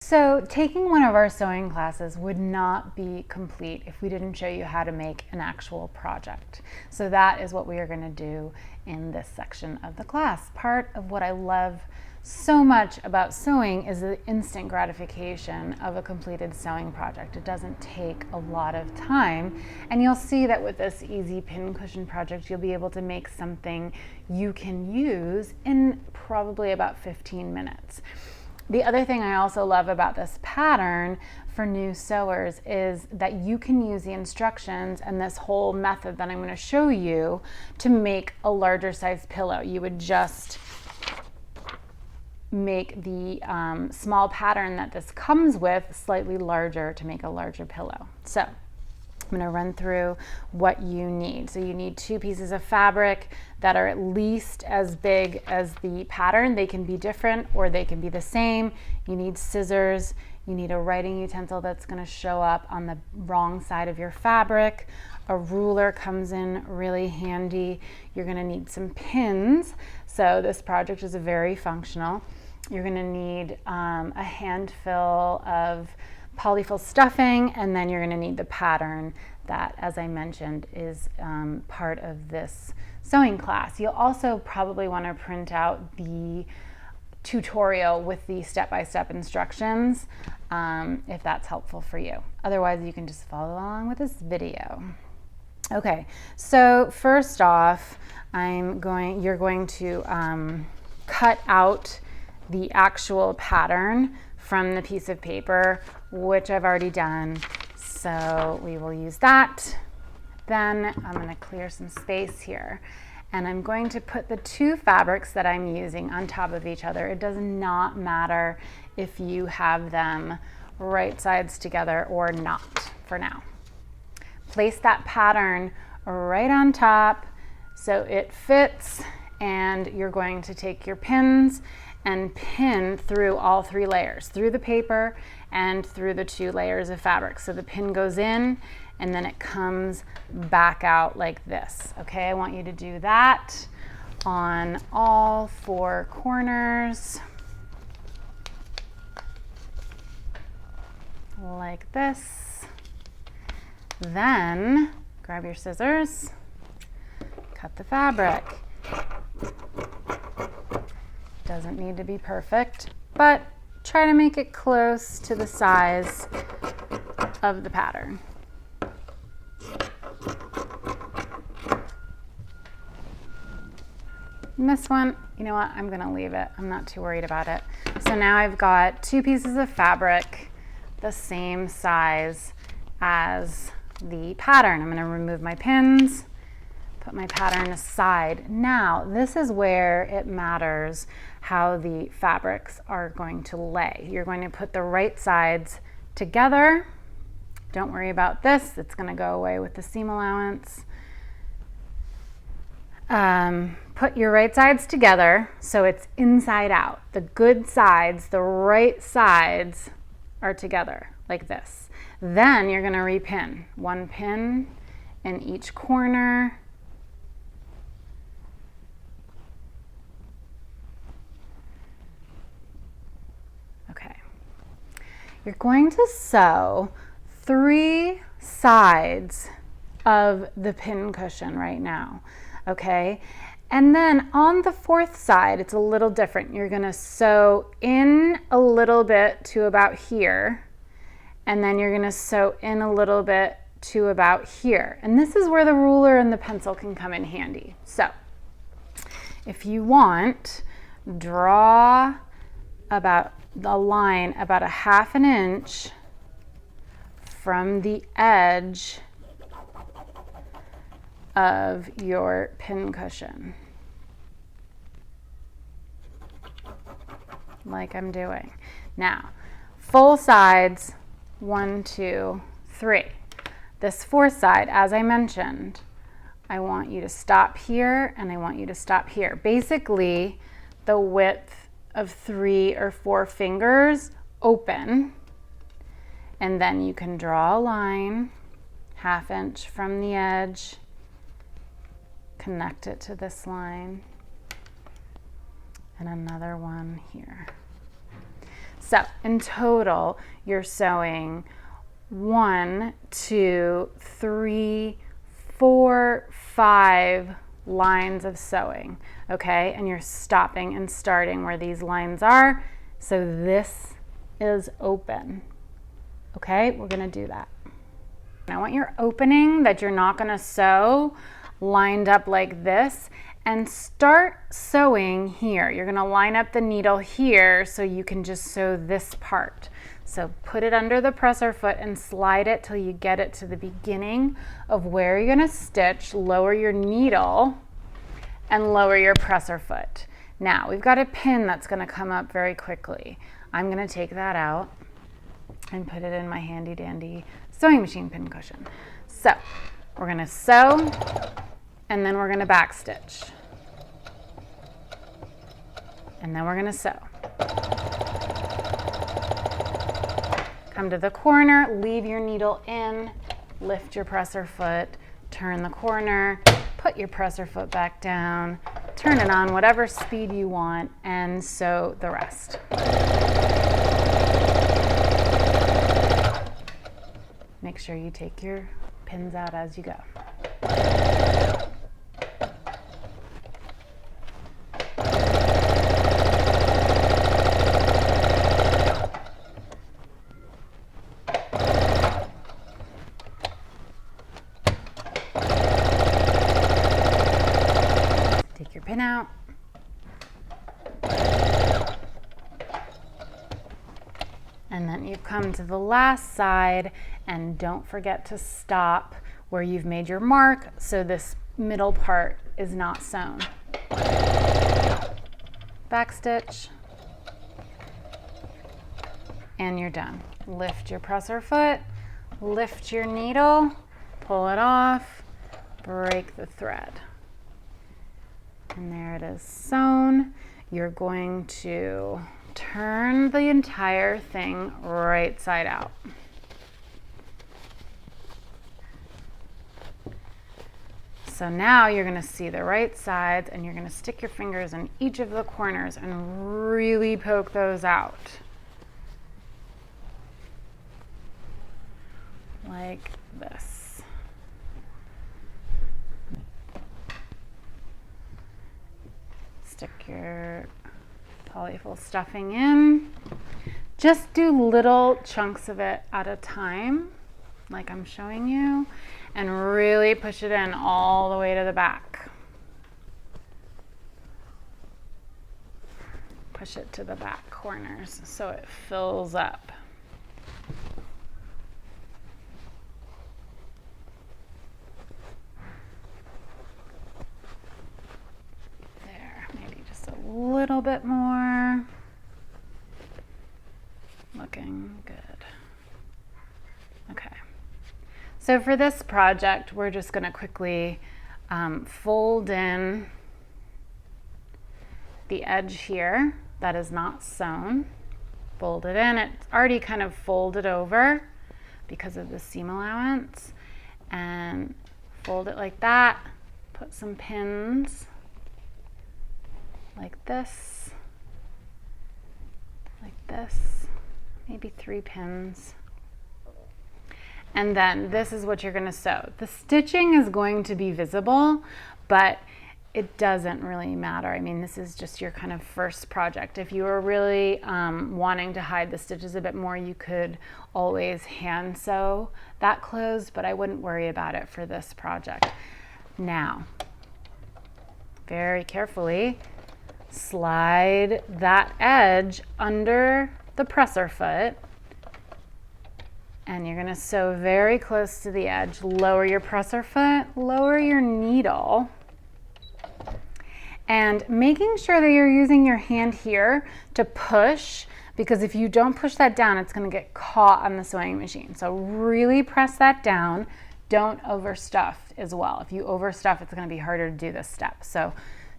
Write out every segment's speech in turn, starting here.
So taking one of our sewing classes would not be complete if we didn't show you how to make an actual project. So that is what we are going to do in this section of the class. Part of what I love so much about sewing is the instant gratification of a completed sewing project. It doesn't take a lot of time, and you'll see that with this easy pincushion project you'll be able to make something you can use in probably about 15 minutes. The other thing I also love about this pattern for new sewers is that you can use the instructions and this whole method that I'm going to show you to make a larger size pillow. You would just make the small pattern that this comes with slightly larger to make a larger pillow. So I'm going to run through what you need. So you need 2 pieces of fabric that are at least as big as the pattern. They can be different or they can be the same. You need scissors. You need a writing utensil that's going to show up on the wrong side of your fabric. A ruler comes in really handy. You're going to need some pins. So this project is very functional. You're going to need a handful of polyfill stuffing, and then you're going to need the pattern that, as I mentioned, is part of this sewing class. You'll also probably want to print out the tutorial with the step-by-step instructions if that's helpful for you. Otherwise, you can just follow along with this video. Okay, so first off, you're going to cut out the actual pattern from the piece of paper, which I've already done. So we will use that. Then I'm going to clear some space here. And I'm going to put the 2 fabrics that I'm using on top of each other. It does not matter if you have them right sides together or not for now. Place that pattern right on top so it fits, and you're going to take your pins and pin through all 3 layers, through the paper and through the 2 layers of fabric. So the pin goes in and then it comes back out like this. Okay, I want you to do that on all 4 corners, like this. Then grab your scissors, cut the fabric. Doesn't need to be perfect, but try to make it close to the size of the pattern. And this one, you know what, I'm gonna leave it. I'm not too worried about it. So now I've got 2 pieces of fabric the same size as the pattern. I'm gonna remove my pins, put my pattern aside. Now, this is where it matters how the fabrics are going to lay. You're going to put the right sides together. Don't worry about this. It's going to go away with the seam allowance. Put your right sides together so it's inside out. The good sides, the right sides are together like this. Then you're going to repin. 1 pin in each corner. You're going to sew 3 sides of the pin cushion right now, okay? And then on the 4th side, it's a little different. You're gonna sew in a little bit to about here, and then you're gonna sew in a little bit to about here. And this is where the ruler and the pencil can come in handy. So if you want, draw about the line about 1/2 inch from the edge of your pin cushion, like I'm doing. Now, full sides, 1, 2, 3. This 4th side, as I mentioned, I want you to stop here and I want you to stop here. Basically, the width of 3 or 4 fingers open, and then you can draw a line 1/2 inch from the edge, connect it to this line, and another one here. So in total, you're sewing 1, 2, 3, 4, 5 lines of sewing, okay? And you're stopping and starting where these lines are. So this is open, okay? We're gonna do that. And I want your opening that you're not gonna sew lined up like this, and start sewing here. You're gonna line up the needle here so you can just sew this part. So put it under the presser foot and slide it till you get it to the beginning of where you're gonna stitch. Lower your needle and lower your presser foot. Now we've got a pin that's gonna come up very quickly. I'm gonna take that out and put it in my handy dandy sewing machine pin cushion. So we're gonna sew and then we're gonna back stitch. And then we're gonna sew. Come to the corner, leave your needle in, lift your presser foot, turn the corner, put your presser foot back down, turn it on whatever speed you want, and sew the rest. Make sure you take your pins out as you go. Take your pin out. And then you come to the last side, and don't forget to stop where you've made your mark so this middle part is not sewn. Back stitch, and you're done. Lift your presser foot, lift your needle, pull it off, break the thread. And there it is sewn. You're going to turn the entire thing right side out. So now you're going to see the right sides, and you're going to stick your fingers in each of the corners and really poke those out. Like this. Stick your polyfill stuffing in. Just do little chunks of it at a time, like I'm showing you, and really push it in all the way to the back. Push it to the back corners so it fills up. There, maybe just a little bit more. Looking good. Okay. So for this project, we're just going to quickly fold in the edge here that is not sewn. Fold it in. It's already kind of folded over because of the seam allowance. And fold it like that. Put some pins like this, maybe 3 pins. And then this is what you're going to sew. The stitching is going to be visible, but it doesn't really matter. I mean, this is just your kind of first project. If you were really wanting to hide the stitches a bit more, you could always hand sew that closed, but I wouldn't worry about it for this project. Now, very carefully, slide that edge under the presser foot, and you're going to sew very close to the edge. Lower your presser foot, lower your needle, and making sure that you're using your hand here to push, because if you don't push that down, it's going to get caught on the sewing machine. So really press that down. Don't overstuff as well. If you overstuff, it's going to be harder to do this step. So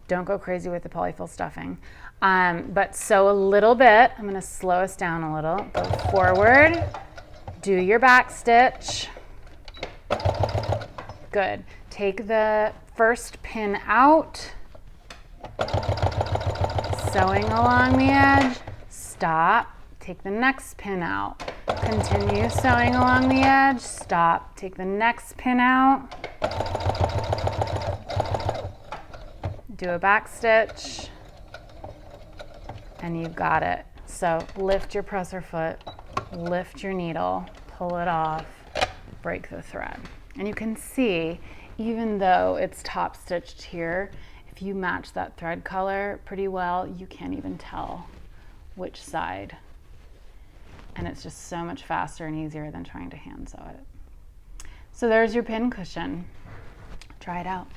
don't go crazy with the polyfill stuffing. But sew a little bit. I'm going to slow us down a little. Go forward. Do your back stitch. Good. Take the first pin out. Sewing along the edge. Stop. take the next pin out, continue sewing along the edge, stop, take the next pin out, do a back stitch, and you've got it. So lift your presser foot, lift your needle, pull it off, break the thread. And you can see, even though it's top stitched here, if you match that thread color pretty well, you can't even tell which side. And it's just so much faster and easier than trying to hand sew it. So there's your pin cushion. Try it out.